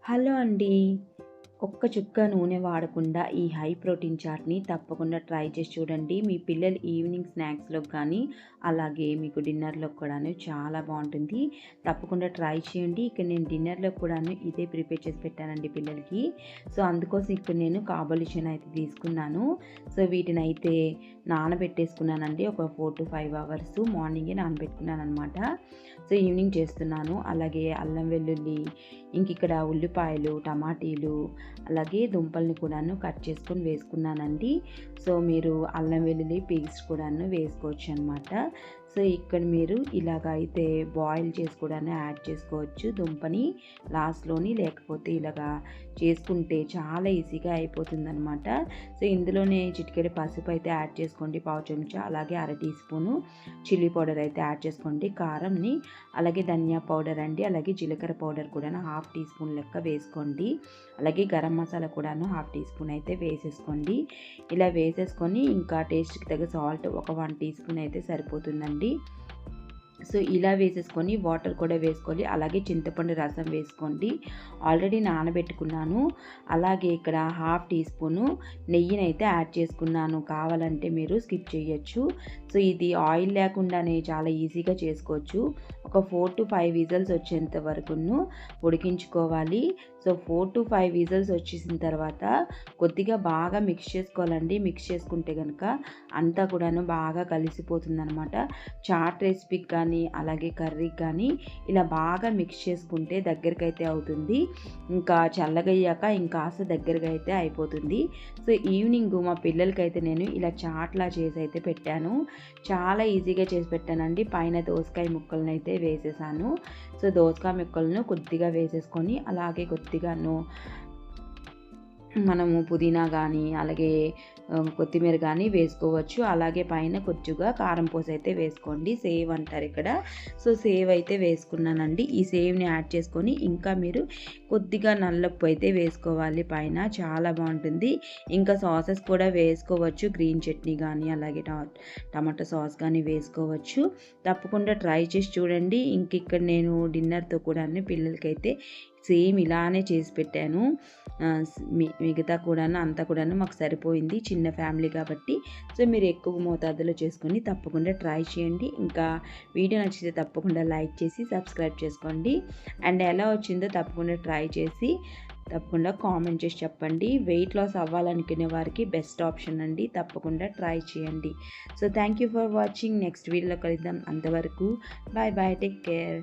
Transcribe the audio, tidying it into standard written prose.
Hello అండి. ఒక్క చుక్క నూనె వాడకుండా ఈ హై ప్రోటీన్ చాట్‌ని తప్పకుండా ట్రై చేసి చూడండి. మీ పిల్లలు ఈవినింగ్ స్నాక్స్‌లోకి కానీ, అలాగే మీకు డిన్నర్‌లోకి కూడాను చాలా బావుంటుంది. తప్పకుండా ట్రై చేయండి. ఇక్కడ నేను డిన్నర్‌లోకి కూడాను ఇదే ప్రిపేర్ చేసి పెట్టానండి పిల్లలకి. సో, అందుకోసం ఇక్కడ నేను కాబూలి చనా అయితే తీసుకున్నాను. సో, వీటినైతే నానబెట్టేసుకున్నానండి. ఒక 4-5 అవర్స్ మార్నింగే నానబెట్టుకున్నాననమాట. సో, ఈవినింగ్ చేస్తున్నాను. అలాగే అల్లం వెల్లుల్లి, ఇంకిక్కడ ఉల్లిపాయలు, టమాటీలు, అలాగే దుంపల్ని కూడాను కట్ చేసుకొని వేసుకున్నానండి. సో, మీరు అల్లం వెల్లుల్లి పేస్ట్ కూడాను వేసుకోవచ్చు అనమాట. సో, ఇక్కడ మీరు ఇలాగ అయితే బాయిల్ చేసి కూడాను యాడ్ చేసుకోవచ్చు దుంపని లాస్ట్‌లోని. లేకపోతే ఇలాగా చేసుకుంటే చాలా ఈజీగా అయిపోతుందనమాట. సో, ఇందులోనే చిటికెడు పసుపు అయితే యాడ్ చేసుకోండి, పావు చెంచా. అలాగే అర టీ స్పూను చిల్లీ పౌడర్ అయితే యాడ్ చేసుకోండి, కారంని. అలాగే ధనియా పౌడర్ అండి, అలాగే జీలకర్ర పౌడర్ కూడాను హాఫ్ టీ స్పూన్ లెక్క వేసుకోండి. అలాగే గరం మసాలా కూడాను హాఫ్ టీ స్పూన్ అయితే వేసేసుకోండి. ఇలా వేసేసుకొని ఇంకా టేస్ట్‌కి తగ్గ సాల్ట్ ఒక 1 టీ స్పూన్ అయితే సరిపోతుందండి. సో, ఇలా వేసేసుకొని వాటర్ కూడా వేసుకోవాలి. అలాగే చింతపండు రసం వేసుకోండి. ఆల్రెడీ నానబెట్టుకున్నాను. అలాగే ఇక్కడ హాఫ్ టీ స్పూను నెయ్యినైతే యాడ్ చేసుకున్నాను. కావాలంటే మీరు స్కిప్ చేయొచ్చు. సో, ఇది ఆయిల్ లేకుండానే చాలా ఈజీగా చేసుకోవచ్చు. ఒక 4-5 విజిల్స్ వచ్చేంత వరకును ఉడికించుకోవాలి. సో, 4-5 విజిల్స్ వచ్చేసిన తర్వాత కొద్దిగా బాగా మిక్స్ చేసుకోవాలండి. మిక్స్ చేసుకుంటే గనక అంతా కూడాను బాగా కలిసిపోతుందనమాట. చాట్ రెసిపీకి కానీ, అలాగే కర్రీకి కానీ ఇలా బాగా మిక్స్ చేసుకుంటే దగ్గరకైతే అవుతుంది. ఇంకా చల్లగయ్యాక ఇంకాస్త దగ్గరగా అయితే అయిపోతుంది. సో, ఈవినింగ్ మా పిల్లలకైతే నేను ఇలా చాట్‌లా చేసి అయితే పెట్టాను. చాలా ఈజీగా చేసి పెట్టానండి. పైన దోసకాయ ముక్కలను అయితే వేసేసాను. సో, దోసకాయ ముక్కలను కొద్దిగా వేసేసుకొని, అలాగే కొద్దిగాను మనము పుదీనా కానీ, అలాగే కొత్తిమీర కానీ వేసుకోవచ్చు. అలాగే పైన కొద్దిగా కారం పోసి అయితే వేసుకోండి. సేవ్ అంటారు ఇక్కడ. సో, సేవ్ అయితే వేసుకున్నానండి. ఈ సేవ్‌ని యాడ్ చేసుకొని ఇంకా మీరు కొద్దిగా నల్లప్పు అయితే వేసుకోవాలి పైన. చాలా బాగుంటుంది. ఇంకా సాసెస్ కూడా వేసుకోవచ్చు. గ్రీన్ చట్నీ కానీ, అలాగే టమాటో సాస్ కానీ వేసుకోవచ్చు. తప్పకుండా ట్రై చేసి చూడండి. ఇక్కడ నేను డిన్నర్‌తో కూడాను పిల్లలకైతే సేమ్ ఇలానే చేసి పెట్టాను. మిగతా కూడాను అంతా కూడాను మాకు సరిపోయింది. చిన్న ఫ్యామిలీ కాబట్టి. సో, మీరు ఎక్కువ మోతాదులో చేసుకొని తప్పకుండా ట్రై చేయండి. ఇంకా వీడియో నచ్చితే తప్పకుండా లైక్ చేసి సబ్స్క్రైబ్ చేసుకోండి. అండ్ ఎలా వచ్చిందో తప్పకుండా ట్రై చేసి తప్పకుండా కామెంట్ చేసి చెప్పండి. వెయిట్ లాస్ అవ్వాలనుకునే వారికి బెస్ట్ ఆప్షన్ అండి. తప్పకుండా ట్రై చేయండి. So, thank you for watching. Next వీడియోలో కలుద్దాం. అంతవరకు బాయ్ బాయ్. Take care.